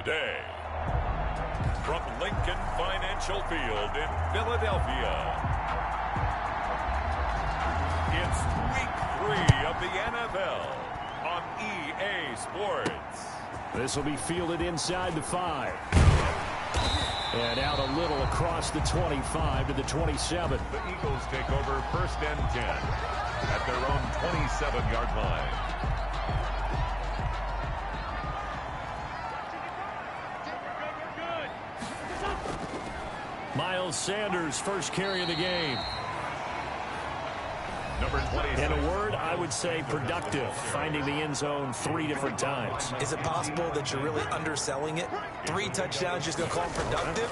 Today, from Lincoln Financial Field in Philadelphia, it's Week 3 of the NFL on EA Sports. This will be fielded inside the 5. And out a little across the 25 to the 27. The Eagles take over 1st and 10 at their own 27-yard line. Miles Sanders, first carry of the game. Number 26. In a word, I would say productive, finding the end zone 3 different times. Is it possible that you're really underselling it? 3 touchdowns, just going to call him productive?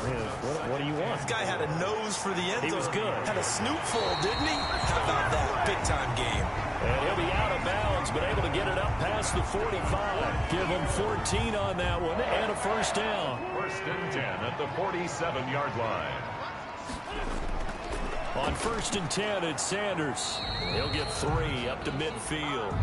What do you want? This guy had a nose for the end zone. He was good. Had a snootful, didn't he? How about that? Big-time game. And he'll be out of bounds, but able to get it up past the 45. Give him 14 on that one and a first down. 1st and 10 at the 47-yard line. On 1st and 10, it's Sanders. He'll get 3 up to midfield.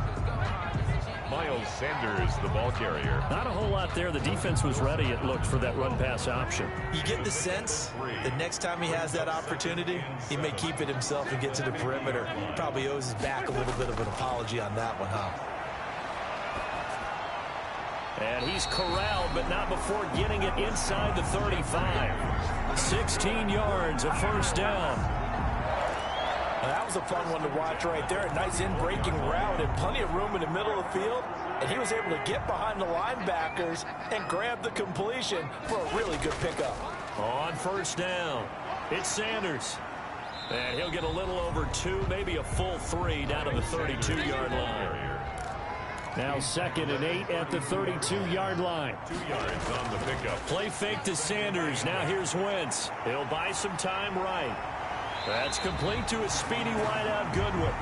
Miles Sanders, the ball carrier. Not a whole lot there. The defense was ready, it looked, for that run-pass option. You get the sense that next time he has that opportunity, he may keep it himself and get to the perimeter. Probably owes his back a little bit of an apology on that one, huh? And he's corralled, but not before getting it inside the 35. 16 yards, a first down. That was a fun one to watch right there. A nice in-breaking route and plenty of room in the middle of the field. And he was able to get behind the linebackers and grab the completion for a really good pickup. On 1st down, it's Sanders. And he'll get a little over 2, maybe a full 3 down to the 32-yard line. Now 2nd and 8 at the 32-yard line. 2 yards on the pickup. Play fake to Sanders. Now here's Wentz. He'll buy some time right. That's complete to a speedy wideout Goodwin.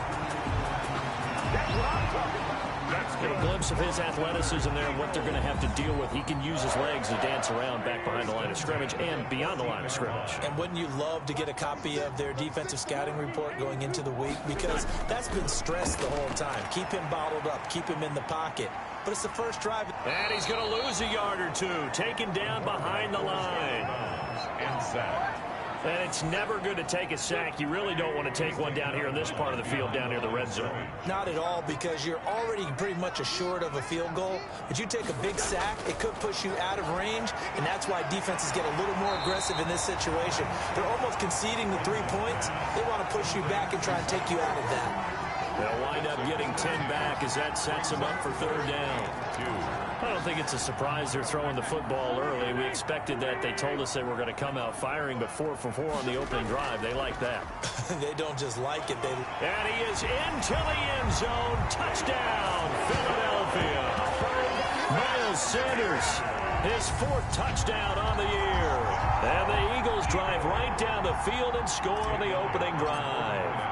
Get a glimpse of his athleticism there and what they're going to have to deal with. He can use his legs to dance around back behind the line of scrimmage and beyond the line of scrimmage. And wouldn't you love to get a copy of their defensive scouting report going into the week? Because that's been stressed the whole time. Keep him bottled up. Keep him in the pocket. But it's the first drive. And he's going to lose a yard or 2. Taken down behind the line. And sack. And it's never good to take a sack. You really don't want to take one down here in this part of the field, down near the red zone. Not at all, because you're already pretty much assured of a field goal. But you take a big sack, it could push you out of range, and that's why defenses get a little more aggressive in this situation. They're almost conceding the 3 points. They want to push you back and try and take you out of that. They'll wind up getting 10 back as that sets them up for 3rd down. I don't think it's a surprise they're throwing the football early. We expected that. They told us they were going to come out firing, but 4 for 4 on the opening drive. They like that. They don't just like it. And he is into the end zone. Touchdown, Philadelphia. Miles Sanders, his 4th touchdown on the year. And the Eagles drive right down the field and score on the opening drive.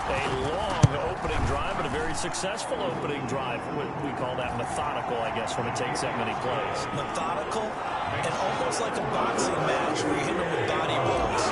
A long opening drive, but a very successful opening drive. We call that methodical, I guess, when it takes that many plays. Methodical and almost like a boxing match where you hit them with body blows.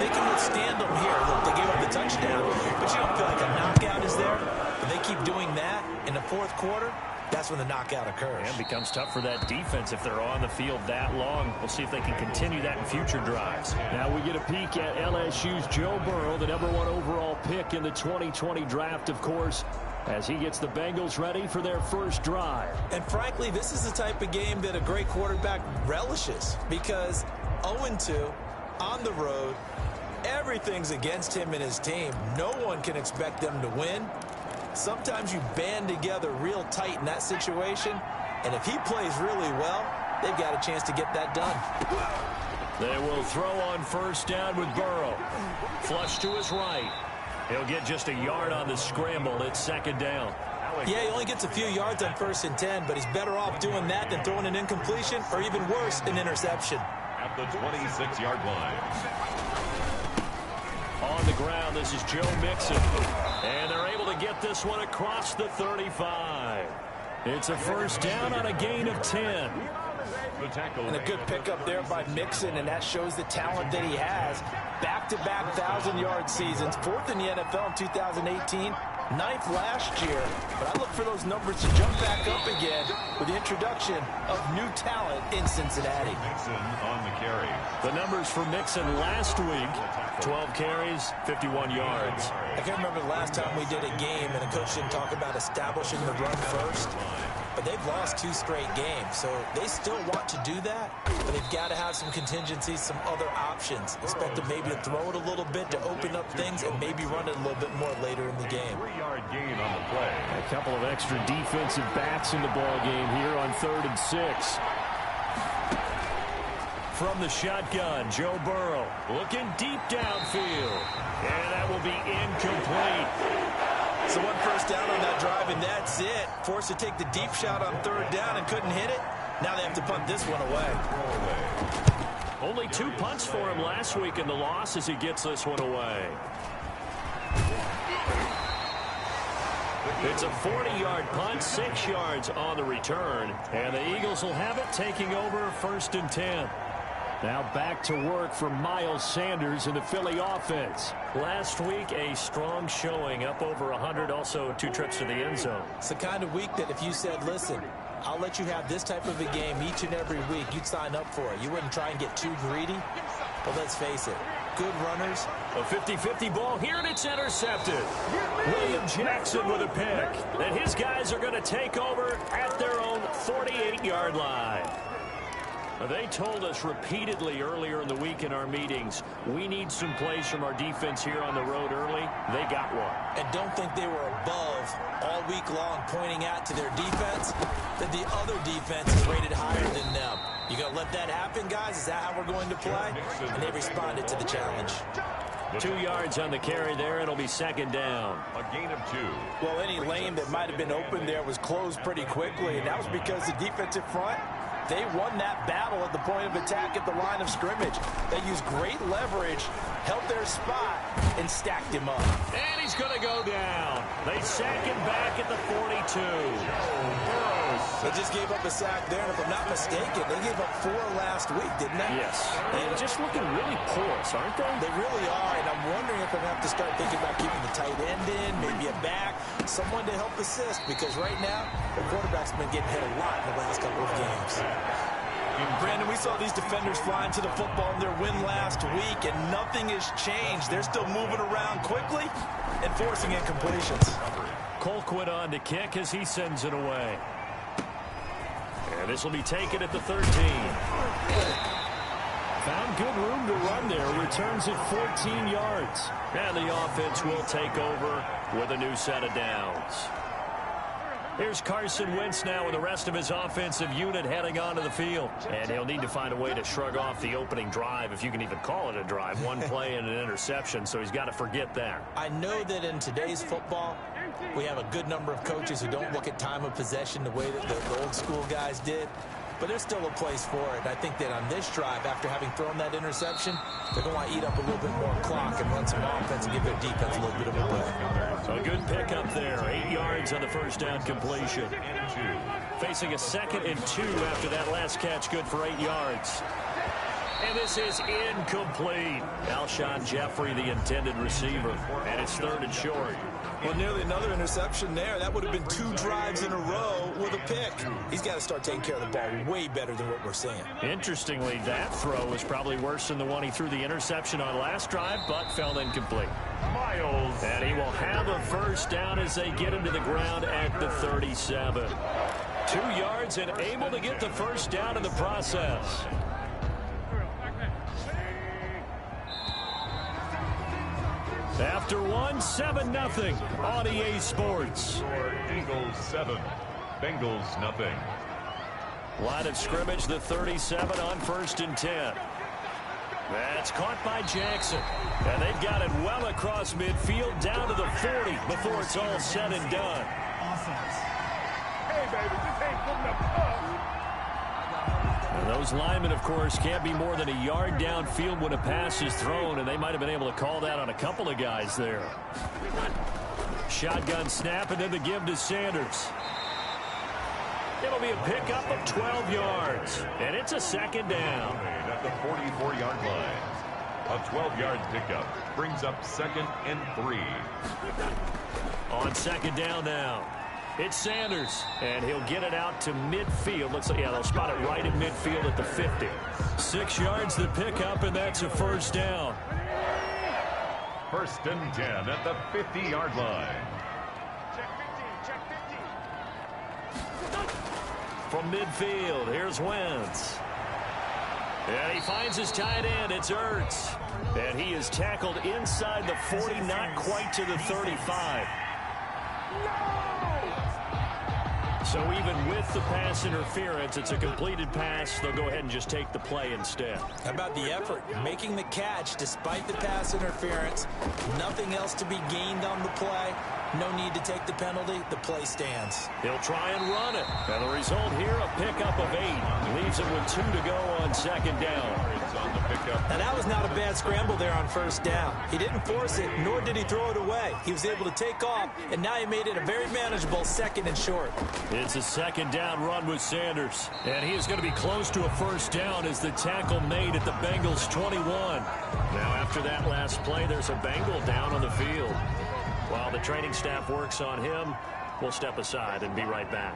They can withstand them here. Look, they gave up the touchdown, but you don't feel like a knockout is there. But they keep doing that in the 4th quarter. That's when the knockout occurs. And it becomes tough for that defense if they're on the field that long. We'll see if they can continue that in future drives. Now we get a peek at LSU's Joe Burrow, the #1 overall pick in the 2020 draft, of course, as he gets the Bengals ready for their first drive. And frankly, this is the type of game that a great quarterback relishes, because 0-2 on the road, everything's against him and his team. No one can expect them to win. Sometimes you band together real tight in that situation, and if he plays really well, they've got a chance to get that done. They will throw on 1st down with Burrow. Flush to his right. He'll get just a yard on the scramble. It's 2nd down. Yeah, he only gets a few yards on 1st and 10, but he's better off doing that than throwing an incompletion or even worse, an interception. At the 26-yard line. On the ground, this is Joe Mixon. And they're able to get this one across the 35. It's a 1st down on a gain of 10. And a good pickup there by Mixon, and that shows the talent that he has. Back-to-back 1,000-yard seasons, 4th in the NFL in 2018. 9th last year, but I look for those numbers to jump back up again with the introduction of new talent in Cincinnati. Mixon on the carry. The numbers for Mixon last week, 12 carries, 51 yards. I can't remember the last time we did a game and a coach didn't talk about establishing the run first. But they've lost 2 straight games, so they still want to do that, but they've got to have some contingencies, some other options. Expect them maybe to throw it a little bit to open up things and maybe run it a little bit more later in the game. 3-yard gain on the play. A couple of extra defensive backs in the ball game here on 3rd and 6. From the shotgun, Joe Burrow looking deep downfield, and that will be incomplete. So 1 first down on that drive, and that's it. Forced to take the deep shot on 3rd down and couldn't hit it. Now they have to punt this one away. Only 2 punts for him last week in the loss as he gets this one away. It's a 40-yard punt, 6 yards on the return, and the Eagles will have it taking over 1st and 10. Now back to work for Miles Sanders in the Philly offense. Last week, a strong showing, up over 100, also 2 trips to the end zone. It's the kind of week that if you said, listen, I'll let you have this type of a game each and every week, you'd sign up for it. You wouldn't try and get too greedy. But let's face it, good runners. A 50-50 ball here, and it's intercepted. William Jackson with a pick. And his guys are going to take over at their own 48-yard line. They told us repeatedly earlier in the week in our meetings, we need some plays from our defense here on the road early. They got one. And don't think they were above all week long pointing out to their defense that the other defense is rated higher than them. You going to let that happen, guys? Is that how we're going to play? And they responded to the challenge. 2 yards on the carry there. It'll be 2nd down. A gain of 2. Well, any lane that might have been open there was closed pretty quickly, and that was because the defensive front, they won that battle at the point of attack at the line of scrimmage. They used great leverage, held their spot, and stacked him up. And he's going to go down. They sack him back at the 42. They just gave up a sack there, and if I'm not mistaken, they gave up 4 last week, didn't they? Yes. They're just looking really porous, aren't they? They really are, and I'm wondering if I'm going to have to start thinking about keeping the tight end in, maybe a back, someone to help assist, because right now, the quarterback's been getting hit a lot in the last couple of games. Brandon, we saw these defenders flying to the football in their win last week, and nothing has changed. They're still moving around quickly and forcing incompletions. Colquitt on to kick as he sends it away. And this will be taken at the 13. Found good room to run there. Returns it 14 yards. And the offense will take over with a new set of downs. Here's Carson Wentz now with the rest of his offensive unit heading onto the field. And he'll need to find a way to shrug off the opening drive, if you can even call it a drive. 1 play and an interception, so he's got to forget that. I know that in today's football, we have a good number of coaches who don't look at time of possession the way that the old school guys did. But there's still a place for it. And I think that on this drive, after having thrown that interception, they're going to want to eat up a little bit more clock and run some offense and give their defense a little bit of a break. So a good pickup there. 8 yards on the first down completion. Facing a 2nd and 2 after that last catch, good for 8 yards. And this is incomplete. Alshon Jeffrey, the intended receiver. And it's 3rd and short. Well, nearly another interception there. That would have been 2 drives in a row with a pick. He's got to start taking care of the ball way better than what we're seeing. Interestingly, that throw was probably worse than the one he threw the interception on last drive, but fell incomplete. Miles. And he will have a first down as they get him to the ground at the 37. 2 yards and able to get the first down in the process. After 7-0 on EA Sports. Eagles 7, Bengals nothing. Line of scrimmage, the 37 on 1st and 10. That's caught by Jackson. And they've got it well across midfield down to the 40 before it's all said and done. Offense. Hey, baby, this ain't good enough. And those linemen, of course, can't be more than a yard downfield when a pass is thrown, and they might have been able to call that on a couple of guys there. Shotgun snap, and then the give to Sanders. It'll be a pickup of 12 yards, and it's a 2nd down. At the 44-yard line. A 12-yard pickup brings up 2nd and 3. On 2nd down now. It's Sanders, and he'll get it out to midfield. Looks like, yeah, they'll spot it right in midfield at the 50. 6 yards the pickup, and that's a 1st down. 1st and 10 at the 50-yard line. From midfield, here's Wentz. And he finds his tight end. It's Ertz. And he is tackled inside the 40, not quite to the 35. So even with the pass interference, it's a completed pass. They'll go ahead and just take the play instead. How about the effort? Making the catch despite the pass interference. Nothing else to be gained on the play. No need to take the penalty. The play stands. He'll try and run it. And the result here, a pickup of 8. Leaves it with 2 to go on 2nd down. It's on the pickup. Now, that was not a bad scramble there on 1st down. He didn't force it, nor did he throw it away. He was able to take off, and now he made it a very manageable 2nd and short. It's a 2nd down run with Sanders. And he is going to be close to a 1st down as the tackle made at the Bengals 21. Now, after that last play, there's a Bengal down on the field. While the training staff works on him, we'll step aside and be right back.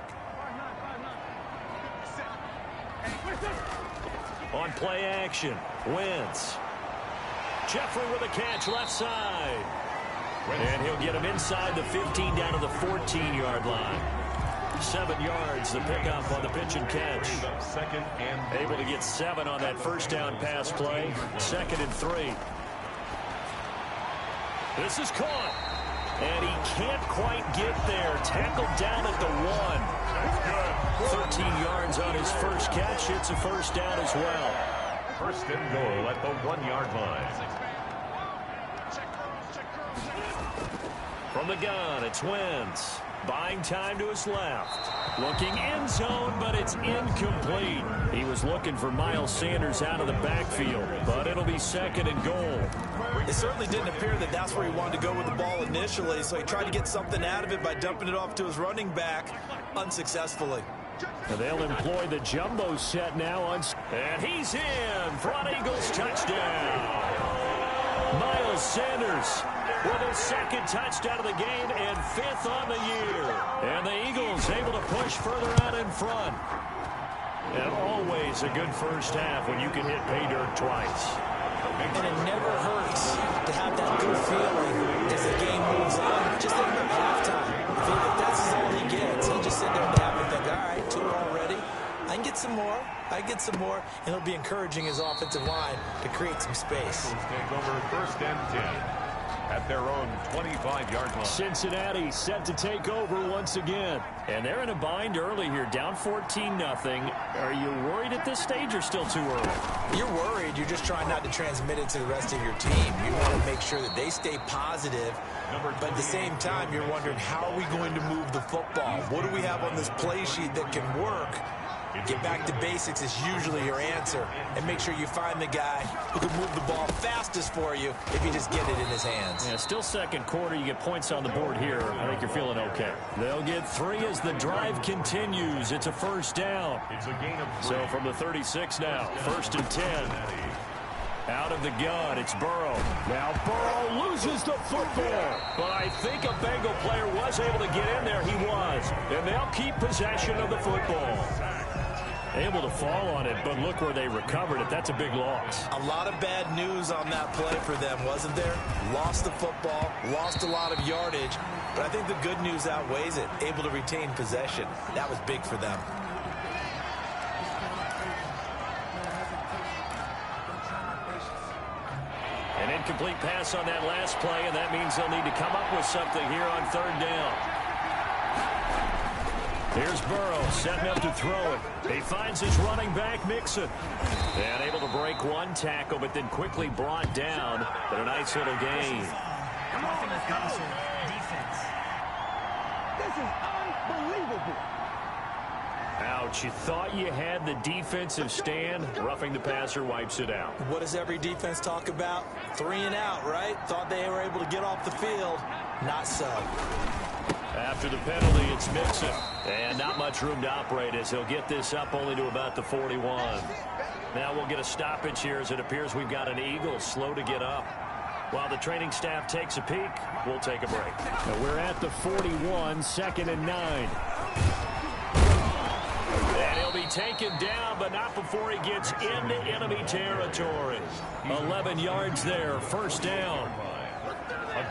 On play action, Wentz. Jeffrey with a catch left side. And he'll get him inside the 15 down to the 14-yard line. 7 yards, the pickup on the pitch and catch. 2nd and Able to get 7 on that 1st down pass play. 2nd and 3. This is caught. And he can't quite get there. Tackled down at the 1. 13 yards on his first catch. It's a 1st down as well. 1st and goal at the 1-yard line. From the gun, it's Wentz. Buying time to his left. Looking end zone, but it's incomplete. He was looking for Miles Sanders out of the backfield, but it'll be 2nd and goal. It certainly didn't appear that that's where he wanted to go with the ball initially, so he tried to get something out of it by dumping it off to his running back unsuccessfully. And they'll employ the jumbo set now. And he's in for an Eagles touchdown. Miles Sanders with his 2nd touchdown of the game and 5th on the year. And the Eagles able to push further out in front. And always a good first half when you can hit pay dirt twice. And it never hurts to have that good feeling as the game moves on. Just think about halftime. If that's all he gets, he'll just sit there and have and think, all right, 2 already. I can get some more. I get some more. And he'll be encouraging his offensive line to create some space. Take over 1st and 10 at their own 25-yard line. Cincinnati set to take over once again. And they're in a bind early here, down 14-0. Are you worried at this stage or still too early? You're worried. You're just trying not to transmit it to the rest of your team. You want to make sure that they stay positive. But at the same time, you're wondering, how are we going to move the football? What do we have on this play sheet that can work? Get back to basics is usually your answer. And make sure you find the guy who can move the ball fastest for you if you just get it in his hands. Yeah, still 2nd quarter. You get points on the board here. I think you're feeling okay. They'll get 3 as the drive continues. It's a 1st down. It's a gain of 3. So from the 36 now, 1st and 10. Out of the gun, it's Burrow. Now Burrow loses the football. But I think a Bengal player was able to get in there. He was. And they'll keep possession of the football. Able to fall on it, but look where they recovered it. That's a big loss. A lot of bad news on that play for them, wasn't there? Lost the football, lost a lot of yardage, but I think the good news outweighs it. Able to retain possession. That was big for them. An incomplete pass on that last play, and that means they'll need to come up with something here on 3rd down. Here's Burrow setting up to throw it. He finds his running back, Mixon. And able to break 1 tackle, but then quickly brought down. But a nice little gain. Come on, defense. This is unbelievable. Ouch, you thought you had the defensive stand. Roughing the passer wipes it out. What does every defense talk about? 3 and out, right? Thought they were able to get off the field. Not so. After the penalty, it's Mixon. And not much room to operate as he'll get this up only to about the 41. Now we'll get a stoppage here as it appears we've got an Eagle slow to get up. While the training staff takes a peek, we'll take a break. Now we're at the 41, 2nd and 9. And he'll be taken down, but not before he gets into enemy territory. 11 yards there, first down.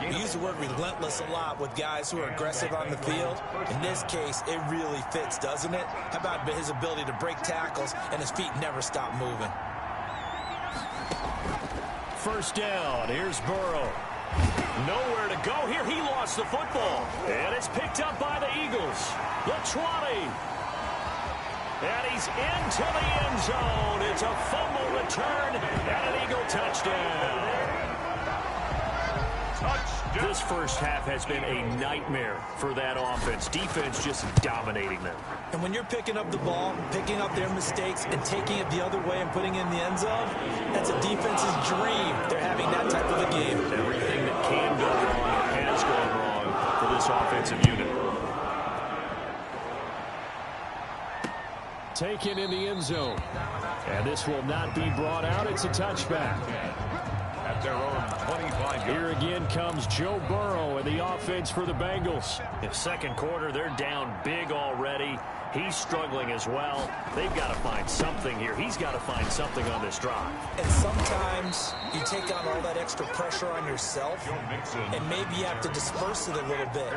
We use the word relentless a lot with guys who are aggressive on the field. In this case, it really fits, doesn't it? How about his ability to break tackles and his feet never stop moving? First down, here's Burrow. Nowhere to go here. He lost the football. And it's picked up by the Eagles. The 20. And he's into the end zone. It's a fumble return and an Eagle touchdown. This first half has been a nightmare for that offense. Defense just dominating them. And when you're picking up the ball, picking up their mistakes, and taking it the other way and putting it in the end zone, that's a defense's dream. They're having that type of a game. Everything that can go wrong has gone wrong for this offensive unit. Taken in the end zone. And this will not be brought out. It's a touchback. At their own 25. Here again comes Joe Burrow and the offense for the Bengals. In second quarter, they're down big already. He's struggling as well. They've got to find something here. He's got to find something on this drive. And sometimes you take on all that extra pressure on yourself, and maybe you have to disperse it a little bit.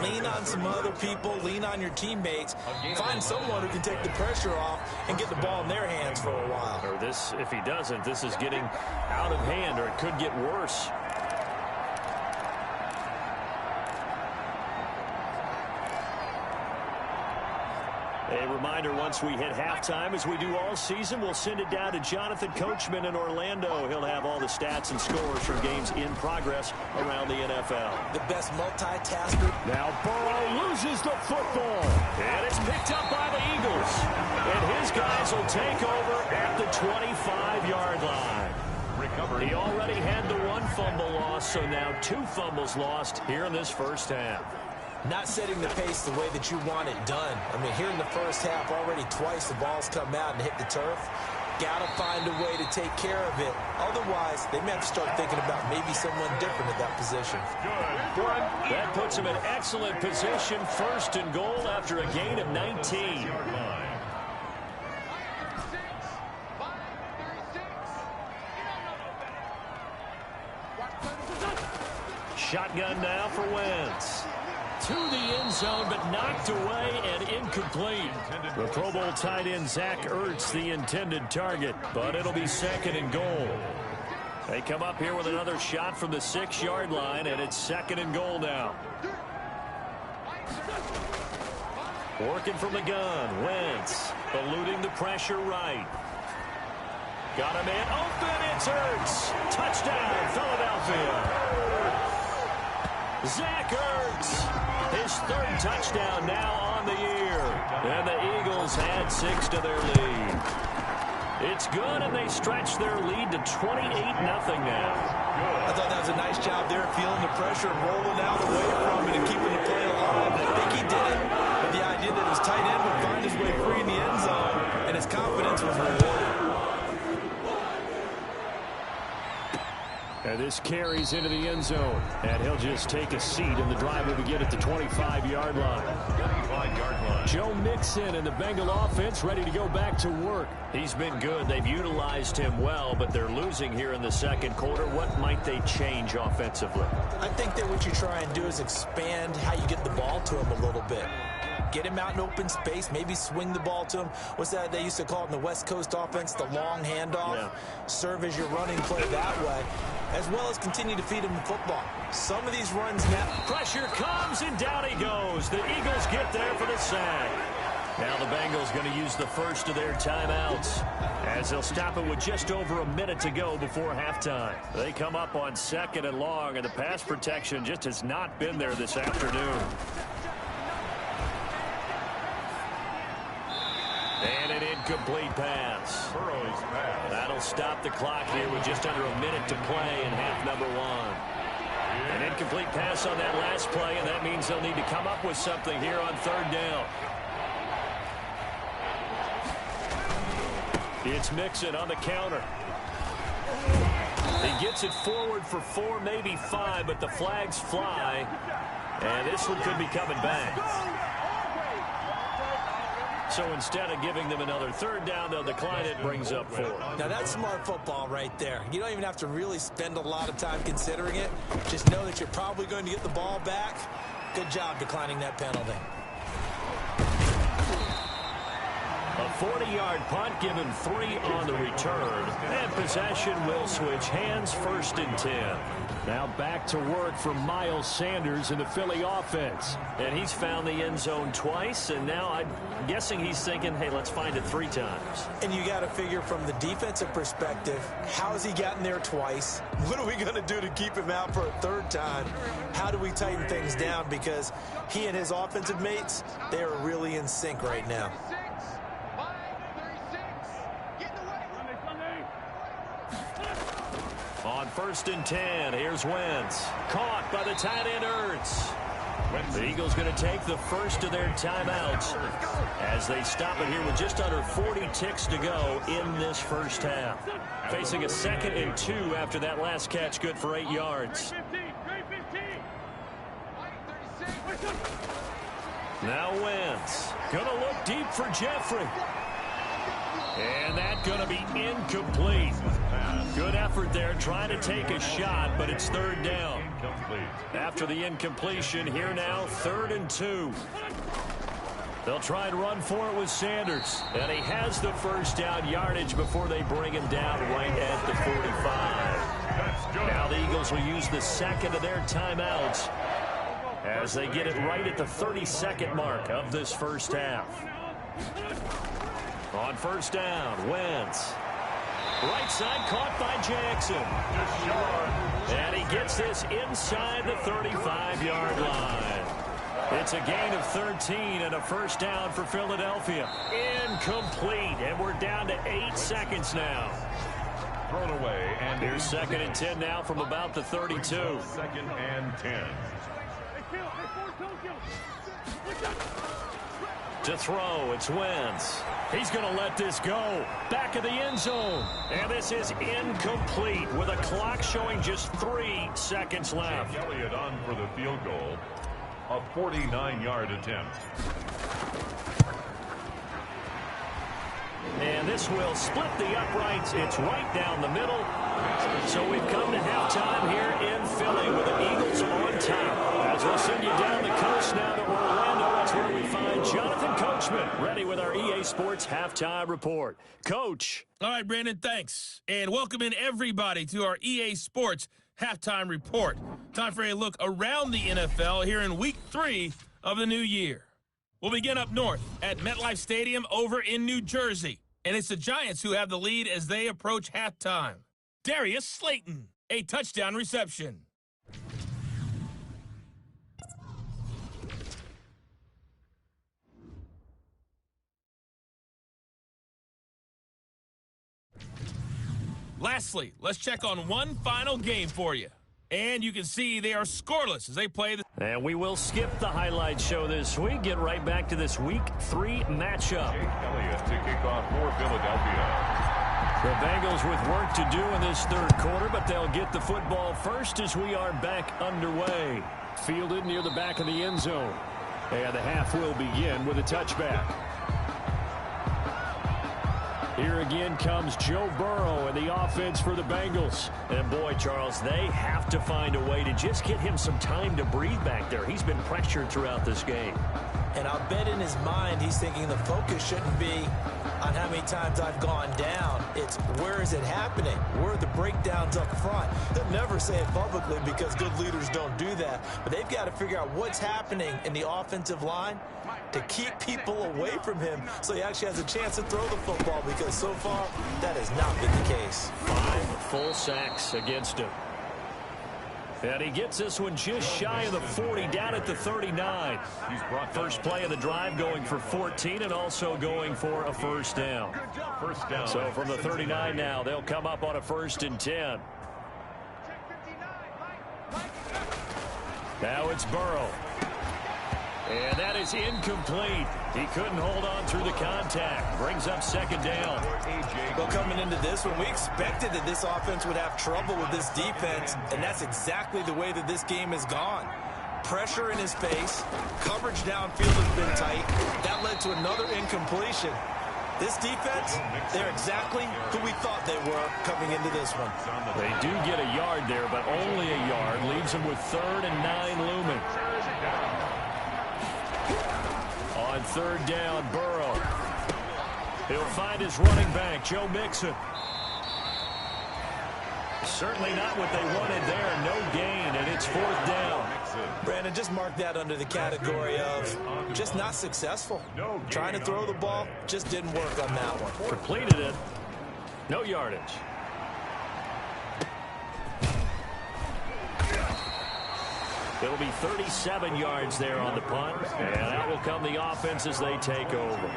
Lean on some other people, lean on your teammates, find someone who can take the pressure off and get the ball in their hands for a while. Or this, if he doesn't, this is getting out of hand, or it could get worse. A reminder, once we hit halftime, as we do all season, we'll send it down to Jonathan Coachman in Orlando. He'll have all the stats and scores from games in progress around the NFL. The best multitasker. Now Burrow loses the football. And it's picked up by the Eagles. And his guys will take over at the 25-yard line. Recovery. He already had the one fumble loss, so now 2 fumbles lost here in this first half. Not setting the pace the way that you want it done. I mean, here in the first half, already twice the ball's come out and hit the turf. Got to find a way to take care of it. Otherwise, they may have to start thinking about maybe someone different at that position. That puts him in excellent position. First and goal after a gain of 19. Shotgun now for Wentz. To the end zone, but knocked away and incomplete. The Pro Bowl tight end Zach Ertz, the intended target, but it'll be second and goal. They come up here with another shot from the 6-yard line, and it's second and goal now. Working from the gun, Wentz eluding the pressure right. Got a man open, it's Ertz. Touchdown, Philadelphia. Zach Ertz, his 3rd touchdown now on the year. And the Eagles add 6 to their lead. It's good, and they stretch their lead to 28-0 now. I thought that was a nice job there, feeling the pressure, rolling out away from it and keeping the play alive. I think he did it with the idea that his tight end would find his way free in the end zone, and his confidence was rewarded. And this carries into the end zone. And he'll just take a seat, and the drive will begin at the 25-yard line. 25-yard line. Joe Mixon and the Bengal offense ready to go back to work. He's been good. They've utilized him well, but they're losing here in the second quarter. What might they change offensively? I think that what you try and do is expand how you get the ball to him a little bit. Get him out in open space, maybe swing the ball to him. What's that they used to call it in the West Coast offense, the long handoff? Yeah. Serve as your running play that way, as well as continue to feed him the football. Some of these runs now. Pressure comes, and down he goes. The Eagles get there for the sack. Now the Bengals going to use the first of their timeouts, as they'll stop it with just over a minute to go before halftime. They come up on 2nd and long, and the pass protection just has not been there this afternoon. And an incomplete pass. Burrow's pass. That'll stop the clock here with just under a minute to play in half number 1. An incomplete pass on that last play, and that means they'll need to come up with something here on 3rd down. It's Mixon on the counter. He gets it forward for 4, maybe 5, but the flags fly. And this one could be coming back. So instead of giving them another third down, they'll decline it, brings up 4. Now that's smart football right there. You don't even have to really spend a lot of time considering it. Just know that you're probably going to get the ball back. Good job declining that penalty. A 40-yard punt, given 3 on the return. And possession will switch hands, 1st and 10. Now back to work for Miles Sanders in the Philly offense. And he's found the end zone twice, and now I'm guessing he's thinking, hey, let's find it 3 times. And you got to figure from the defensive perspective, how's he gotten there twice? What are we going to do to keep him out for a 3rd time? How do we tighten things down? Because he and his offensive mates, they are really in sync right now. On 1st and 10, here's Wentz. Caught by the tight end Ertz. The Eagles going to take the first of their timeouts as they stop it here with just under 40 ticks to go in this first half. Facing a 2nd and 2 after that last catch, good for 8 yards. Now Wentz going to look deep for Jeffrey. And that's going to be incomplete. Good effort there, trying to take a shot, but it's 3rd down. After the incompletion, here now, 3rd and 2. They'll try and run for it with Sanders. And he has the first down yardage before they bring him down right at the 45. Now the Eagles will use the 2nd of their timeouts as they get it right at the 32nd mark of this first half. On 1st down, Wentz. Right side caught by Jackson. And he gets this inside the 35-yard line. It's a gain of 13 and a first down for Philadelphia. Incomplete, and we're down to 8 seconds now. Thrown away, and here's 2nd and 10 now from about the 32. 2nd and 10. To throw, it's Wentz. He's going to let this go. Back of the end zone. And this is incomplete with a clock showing just 3 seconds left. Elliott on for the field goal. A 49-yard attempt. And this will split the uprights. It's right down the middle. So we've come to halftime here in Philly with the Eagles on top. As we'll send you down the coast now to Orlando, that's where we find Jonathan Coachman ready with our EA Sports Halftime Report. Coach. All right, Brandon, thanks. And welcome in everybody to our EA Sports Halftime Report. Time for a look around the NFL here in Week 3 of the new year. We'll begin up north at MetLife Stadium over in New Jersey. And it's the Giants who have the lead as they approach halftime. Darius Slayton, a touchdown reception. Lastly, let's check on one final game for you. And you can see they are scoreless as they play the... And we will skip the highlight show this week. Get right back to this Week 3 matchup. Elliott to kick off for Philadelphia. The Bengals with work to do in this 3rd quarter, but they'll get the football first as we are back underway. Fielded near the back of the end zone. And the half will begin with a touchback. Here again comes Joe Burrow and the offense for the Bengals. And boy, Charles, they have to find a way to just get him some time to breathe back there. He's been pressured throughout this game. And I'll bet in his mind he's thinking the focus shouldn't be on how many times I've gone down. It's where is it happening? Where are the breakdowns up front? They'll never say it publicly because good leaders don't do that. But they've got to figure out what's happening in the offensive line to keep people away from him so he actually has a chance to throw the football, because so far that has not been the case. 5 full sacks against him. And he gets this one just shy of the 40, down at the 39. First play of the drive, going for 14 and also going for a first down. So from the 39 now, they'll come up on a 1st and 10. Now it's Burrow. And that is incomplete. He couldn't hold on through the contact. Brings up second down. Well, coming into this one, we expected that this offense would have trouble with this defense, and that's exactly the way that this game has gone. Pressure in his face. Coverage downfield has been tight. That led to another incompletion. This defense, they're exactly who we thought they were coming into this one. They do get a yard there, but only a yard. Leaves them with 3rd and 9 looming. On 3rd down, Burrow. He'll find his running back, Joe Mixon. Certainly not what they wanted there. No gain, and it's 4th down. Brandon, just mark that under the category of just not successful. Trying to throw the ball, just didn't work on that one. Completed it. No yardage. It'll be 37 yards there on the punt, and that will come the offense as they take over.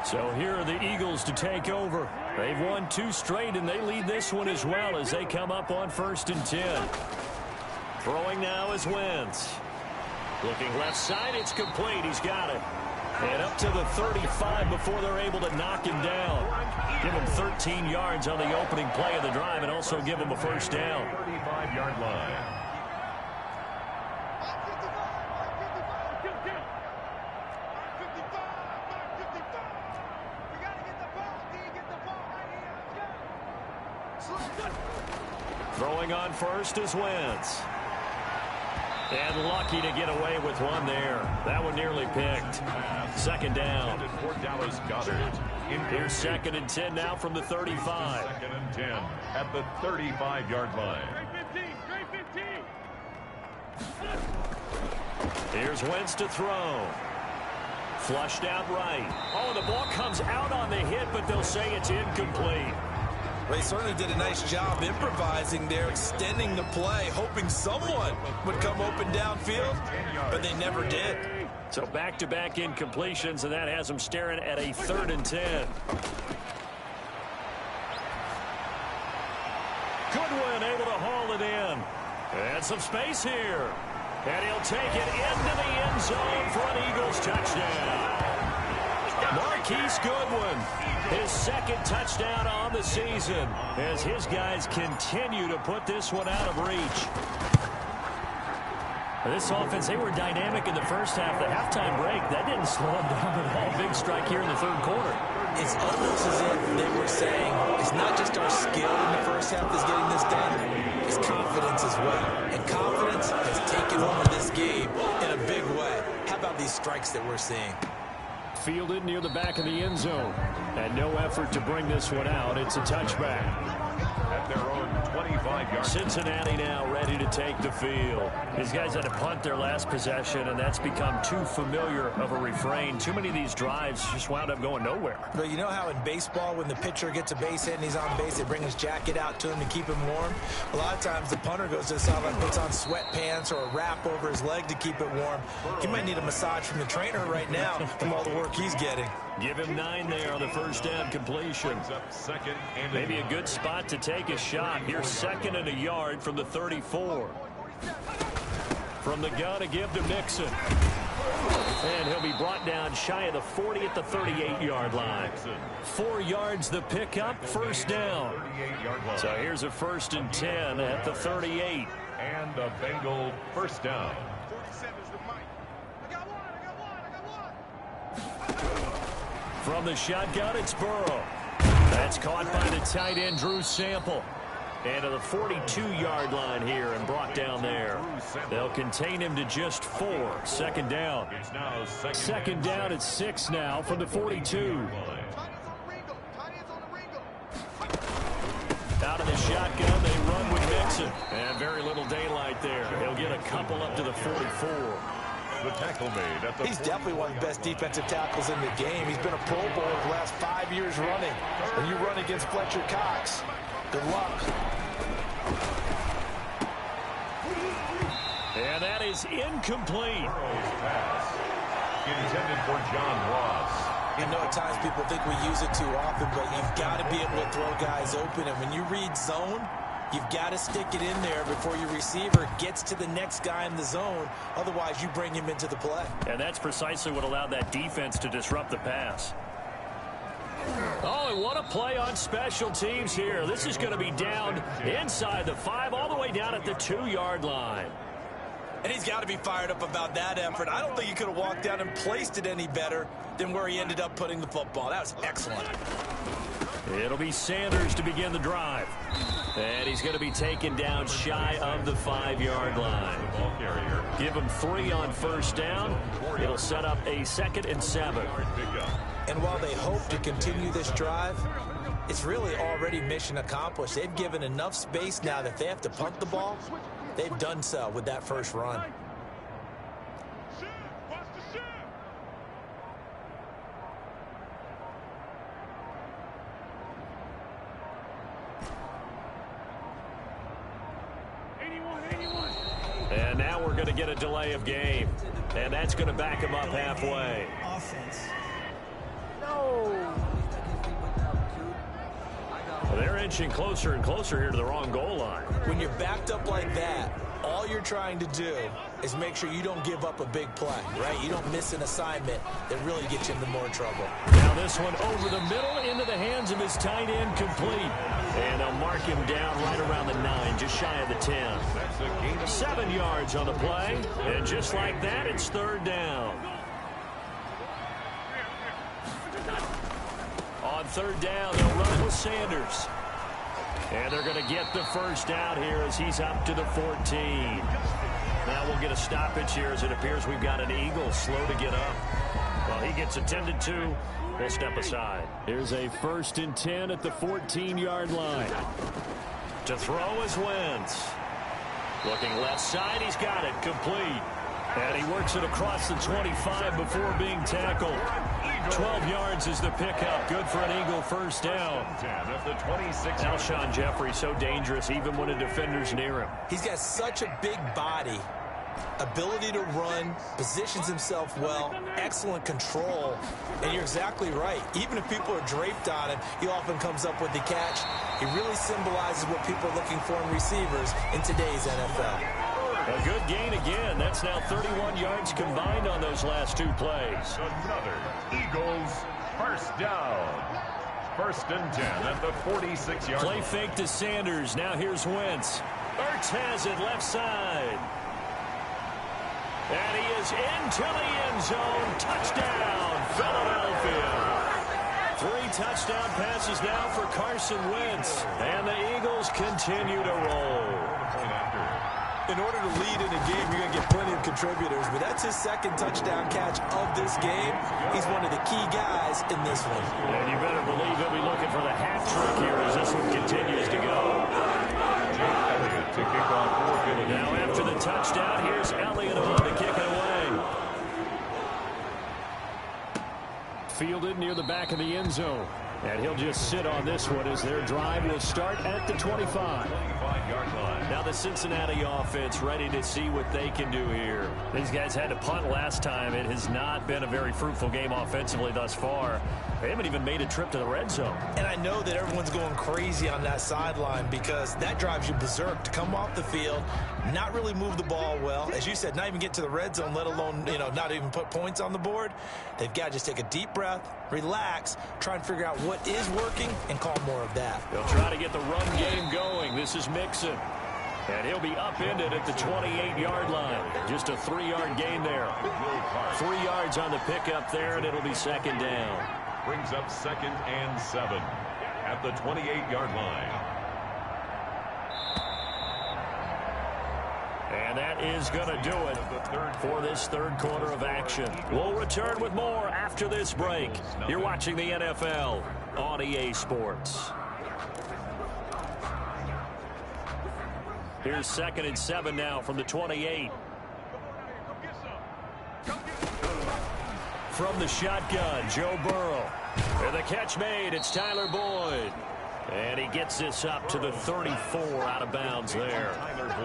So here are the Eagles to take over. They've won 2 straight, and they lead this one as well as they come up on 1st and 10. Throwing now is Wentz. Looking left side, it's complete. He's got it. And up to the 35 before they're able to knock him down. Give him 13 yards on the opening play of the drive and also give him a 1st down. 35-yard line. Throwing on first is Wentz. And lucky to get away with one there. That one nearly picked. 2nd down. Here's 2nd and 10 now from the 35. 2nd and 10 at the 35-yard line. Here's Wentz to throw. Flushed out right. Oh, the ball comes out on the hit, but they'll say it's incomplete. They certainly did a nice job improvising there, extending the play, hoping someone would come open downfield, but they never did. So back-to-back incompletions, and that has them staring at a 3rd and 10. Goodwin able to haul it in. And some space here. And he'll take it into the end zone for an Eagles touchdown. Marquise Goodwin, his 2nd touchdown on the season as his guys continue to put this one out of reach. This offense, they were dynamic in the first half. The halftime break, that didn't slow them down at all. Big strike here in the 3rd quarter. It's almost as if they were saying it's not just our skill in the first half that's getting this done, it's confidence as well. And confidence has taken over this game in a big way. How about these strikes that we're seeing? Fielded near the back of the end zone. And no effort to bring this one out. It's a touchback. At their own 25-yard. Cincinnati now ready to take the field. These guys had to punt their last possession, and that's become too familiar of a refrain. Too many of these drives just wound up going nowhere. But you know how in baseball, when the pitcher gets a base hit and he's on base, they bring his jacket out to him to keep him warm? A lot of times the punter goes to the sideline, puts on sweatpants or a wrap over his leg to keep it warm. He might need a massage from the trainer right now from all the work he's getting. Give him 9 there on the 1st down completion. Maybe a good spot to take a shot. Here's 2nd and a yard from the 34. From the gun to give to Mixon. And he'll be brought down shy of the 40 at the 38-yard line. 4 yards the pickup, 1st down. So here's a 1st and 10 at the 38. And a Bengal 1st down. From the shotgun, it's Burrow. That's caught by the tight end, Drew Sample. And to the 42-yard line here and brought down there. They'll contain him to just 4. 2nd down. 2nd down at 6 now from the 42. Out of the shotgun, they run with Mixon. And very little daylight there. He'll get a couple up to the 44. The tackle made at the He's definitely one of the best defensive tackles in the game. He's been a Pro Bowler the last 5 years running. When you run against Fletcher Cox, good luck. And that is incomplete. pass intended for John Ross. I know at times people think we use it too often, but you've got to be able to throw guys open. And when you read zone, You've got to stick it in there before your receiver gets to the next guy in the zone. Otherwise, you bring him into the play. And that's precisely what allowed that defense to disrupt the pass. Oh, and what a play on special teams here. This is going to be down inside the 5, all the way down at the 2-yard line. And he's got to be fired up about that effort. I don't think he could have walked down and placed it any better than where he ended up putting the football. That was excellent. It'll be Sanders to begin the drive. And he's going to be taken down shy of the 5-yard line. Give him 3 on first down. It'll set up a 2nd and 7. And while they hope to continue this drive, it's really already mission accomplished. They've given enough space now that if they have to punt the ball, they've done so with that first run. And now we're going to get a delay of game. And that's going to back him up halfway. Offense. Well, they're inching closer and closer here to the wrong goal line. When you're backed up like that, all you're trying to do is make sure you don't give up a big play, right? You don't miss an assignment that really gets you into more trouble. Now this one over the middle into the hands of his tight end, complete. And they'll mark him down right around the 9, just shy of the 10. 7 yards on the play, and just like that, it's 3rd down. On 3rd down, they'll run with Sanders. And they're going to get the first down here as he's up to the 14. Now we'll get a stoppage here as it appears we've got an Eagle slow to get up. Well, he gets attended to. We'll step aside. Here's a 1st and 10 at the 14-yard line. To throw is Wentz. Looking left side, he's got it, complete. And he works it across the 25 before being tackled. 12 yards is the pickup. Good for an Eagle first down. Alshon Jeffrey so dangerous even when a defender's near him. He's got such a big body, ability to run, positions himself well, excellent control. And you're exactly right. Even if people are draped on him, he often comes up with the catch. He really symbolizes what people are looking for in receivers in today's NFL. A good gain again. That's now 31 yards combined on those last 2 plays. Another Eagles first down. 1st and 10 at the 46-yard line. Play fake to Sanders. Now here's Wentz. Ertz has it left side. And he is into the end zone. Touchdown, Philadelphia. 3 touchdown passes now for Carson Wentz. And the Eagles continue to roll. In order to lead in a game, you're going to get plenty of contributors, but that's his 2nd touchdown catch of this game. He's one of the key guys in this one. And you better believe he'll be looking for the hat trick here as this one continues to go. Now after the touchdown, here's Elliott on to kick it away. Fielded near the back of the end zone. And he'll just sit on this one as their drive will start at the 25. Now the Cincinnati offense ready to see what they can do here. These guys had to punt last time. It has not been a very fruitful game offensively thus far. They haven't even made a trip to the red zone. And I know that everyone's going crazy on that sideline because that drives you berserk to come off the field, not really move the ball well. As you said, not even get to the red zone, let alone, not even put points on the board. They've got to just take a deep breath, relax, try and figure out what is working and call more of that. They'll try to get the run game going. This is Mixon. And he'll be upended at the 28-yard line. Just a 3-yard gain there. 3 yards on the pickup there, and it'll be 2nd down. Brings up 2nd and 7 at the 28-yard line. And that is going to do it for this 3rd quarter of action. We'll return with more after this break. You're watching the NFL on EA Sports. Here's 2nd and 7 now from the 28. From the shotgun, Joe Burrow. And the catch made, it's Tyler Boyd. And he gets this up to the 34 out of bounds there.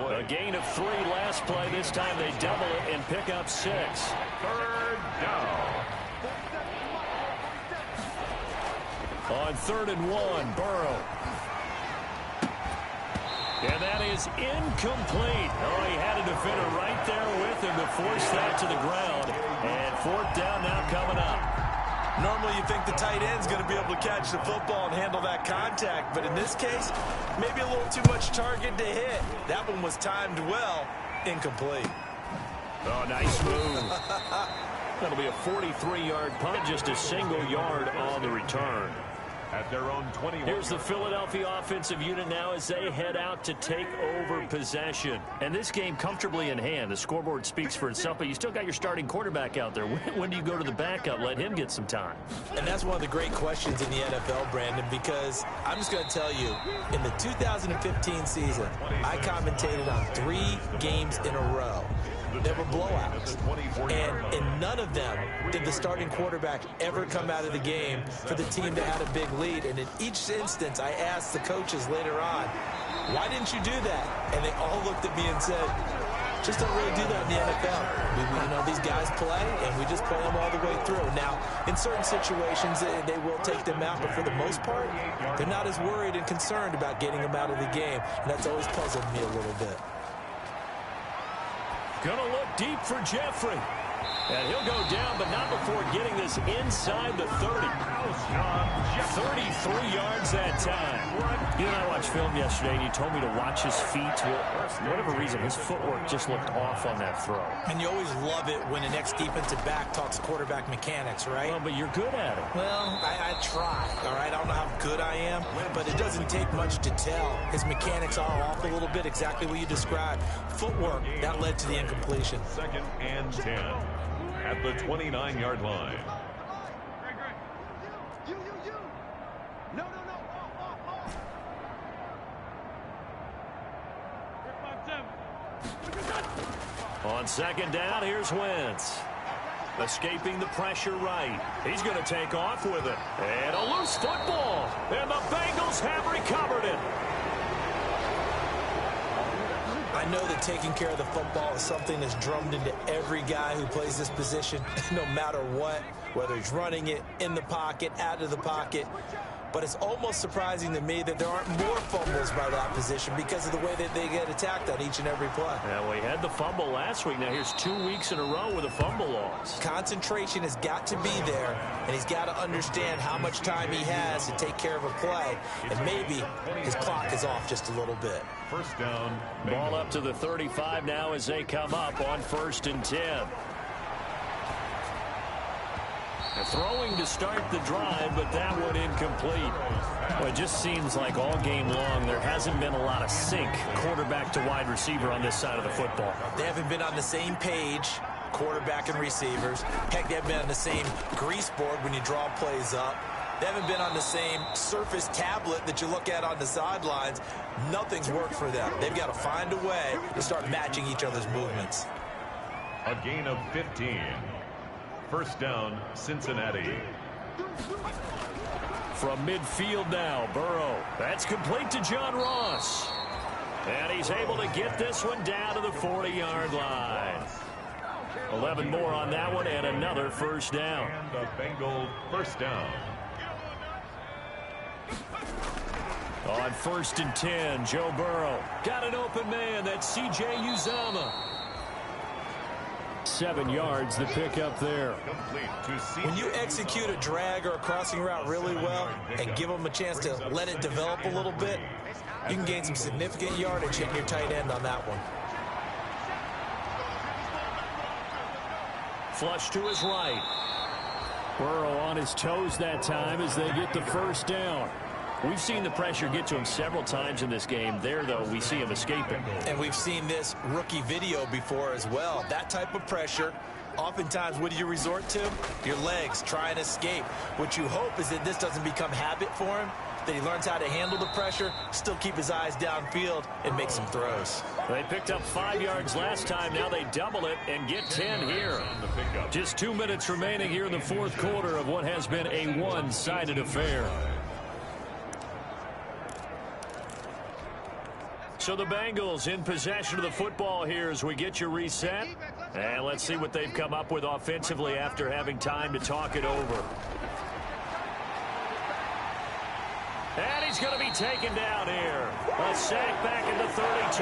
A gain of 3 last play. This time they double it and pick up 6. 3rd down. On 3rd and 1, Burrow. And that is incomplete. Oh, he had a defender right there with him to force that to the ground. And fourth down now coming up. Normally you think the tight end's going to be able to catch the football and handle that contact, but in this case, maybe a little too much target to hit. That one was timed well, incomplete. Oh, nice move. That'll be a 43-yard punt, just a single yard on the return. At their own 21. Here's the Philadelphia offensive unit now as they head out to take over possession. And this game comfortably in hand. The scoreboard speaks for itself, but you still got your starting quarterback out there. When do you go to the backup? Let him get some time. And that's one of the great questions in the NFL, Brandon, because I'm just going to tell you, in the 2015 season, I commentated on 3 games in a row. They were blowouts. And in none of them did the starting quarterback ever come out of the game for the team that had a big lead. And in each instance, I asked the coaches later on, why didn't you do that? And they all looked at me and said, just don't really do that in the NFL. You know, these guys play, and we just play them all the way through. Now, in certain situations, they will take them out, but for the most part, they're not as worried and concerned about getting them out of the game. And that's always puzzled me a little bit. Gonna look deep for Jeffrey. And he'll go down, but not before getting this inside the 30. 33 yards that time. You and I watched film yesterday, and you told me to watch his feet. Well, for whatever reason, his footwork just looked off on that throw. And you always love it when an ex-defensive back talks quarterback mechanics, right? Well, but you're good at it. Well, I try, all right? I don't know how good I am, but it doesn't take much to tell. His mechanics are off a little bit, exactly what you described. Footwork, that led to the incompletion. 2nd and 10 at the 29-yard line. No. On 2nd down, here's Wentz. Escaping the pressure right. He's going to take off with it. And a loose football. And the Bengals have recovered it. I know that taking care of the football is something that's drummed into every guy who plays this position, no matter what, whether he's running it, in the pocket, out of the pocket. But it's almost surprising to me that there aren't more fumbles by that position because of the way that they get attacked on each and every play. Yeah, well, he had the fumble last week. Now here's 2 weeks in a row with a fumble loss. Concentration has got to be there, and he's got to understand how much time he has to take care of a play. And maybe his clock is off just a little bit. 1st down. Ball up to the 35 now as they come up on 1st and 10. Throwing to start the drive, but that one incomplete. Well, it just seems like all game long there hasn't been a lot of sync quarterback to wide receiver on this side of the football. They haven't been on the same page, quarterback and receivers. Heck, they haven't been on the same grease board when you draw plays up. They haven't been on the same surface tablet that you look at on the sidelines. Nothing's worked for them. They've got to find a way to start matching each other's movements. A gain of 15. 1st down, Cincinnati. From midfield now, Burrow. That's complete to John Ross. And he's able to get this one down to the 40-yard line. 11 more on that one and another 1st down. And the Bengals 1st down. On 1st and 10, Joe Burrow. Got an open man. That's C.J. Uzomah. 7 yards, the pickup there. When you execute a drag or a crossing route really well and give them a chance to let it develop a little bit, you can gain some significant yardage hitting your tight end on that one. Flush to his right. Burrow on his toes that time as they get the 1st down. We've seen the pressure get to him several times in this game. There, though, we see him escaping. And we've seen this rookie video before as well. That type of pressure, oftentimes, what do you resort to? Your legs, try and escape. What you hope is that this doesn't become habit for him, that he learns how to handle the pressure, still keep his eyes downfield, and make some throws. They picked up 5 yards last time. Now they double it and get 10 here. Just 2 minutes remaining here in the 4th quarter of what has been a one-sided affair. So the Bengals in possession of the football here as we get you reset. And let's see what they've come up with offensively after having time to talk it over. And he's going to be taken down here. A sack back at the 32.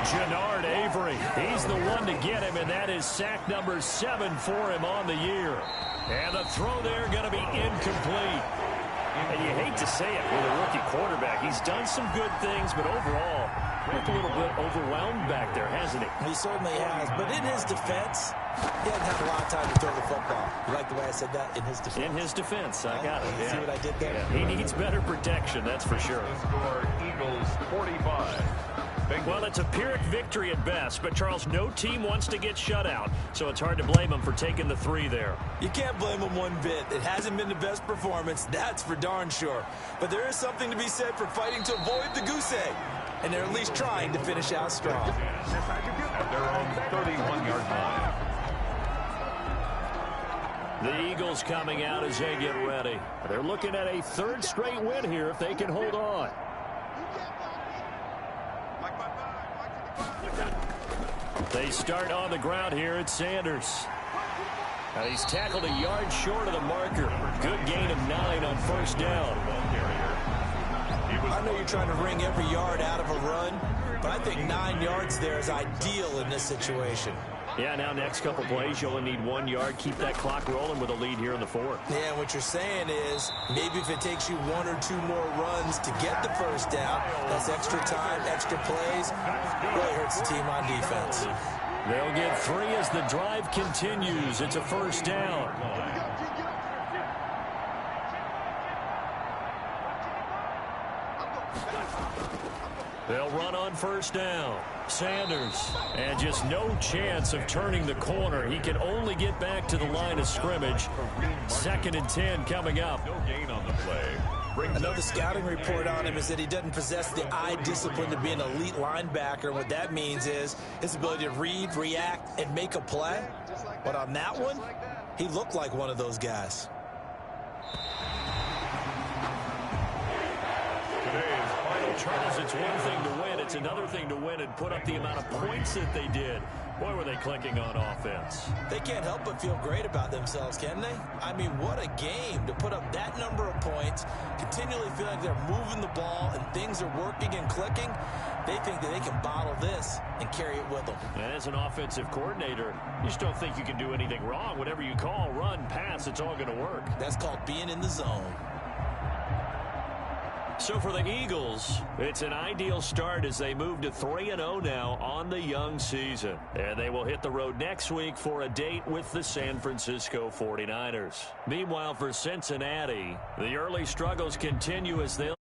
Jannard Avery, he's the one to get him, and that is sack number 7 for him on the year. And the throw there going to be incomplete. And you hate to say it with a rookie quarterback. He's done some good things, but overall, looked a little bit overwhelmed back there, hasn't he? He certainly has. But in his defense, he hasn't had a lot of time to throw the football. You like the way I said that? In his defense. In his defense, I got it. See what I did there? Yeah, he needs better protection, that's for sure. Score Eagles 45. Well, it's a Pyrrhic victory at best, but Charles, no team wants to get shut out, so it's hard to blame them for taking the 3 there. You can't blame them one bit. It hasn't been the best performance, that's for darn sure. But there is something to be said for fighting to avoid the goose egg, and they're at least trying to finish out strong. At their own 31-yard line. The Eagles coming out as they get ready. They're looking at a 3rd straight win here if they can hold on. They start on the ground here at Sanders. He's tackled a yard short of the marker. Good gain of 9 on 1st down. I know you're trying to wring every yard out of a run, but I think 9 yards there is ideal in this situation. Yeah, now next couple plays, you only need 1 yard. Keep that clock rolling with a lead here in the 4th. Yeah, what you're saying is maybe if it takes you 1 or 2 more runs to get the 1st down, that's extra time, extra plays, really hurts the team on defense. They'll get 3 as the drive continues. It's a 1st down. They'll run on 1st down. Sanders, and just no chance of turning the corner. He can only get back to the line of scrimmage. 2nd and 10 coming up. No gain on the play. I know the scouting report on him is that he doesn't possess the eye discipline to be an elite linebacker. What that means is his ability to read, react, and make a play. But on that one, he looked like one of those guys. Today's final Charles, it's one thing to win. It's another thing to win and put up the amount of points that they did. Boy, were they clicking on offense. They can't help but feel great about themselves, can they? I mean, what a game to put up that number of points, continually feel like they're moving the ball and things are working and clicking. They think that they can bottle this and carry it with them. And as an offensive coordinator, you just don't think you can do anything wrong. Whatever you call, run, pass, it's all going to work. That's called being in the zone. So for the Eagles, it's an ideal start as they move to 3-0 now on the young season. And they will hit the road next week for a date with the San Francisco 49ers. Meanwhile, for Cincinnati, the early struggles continue as they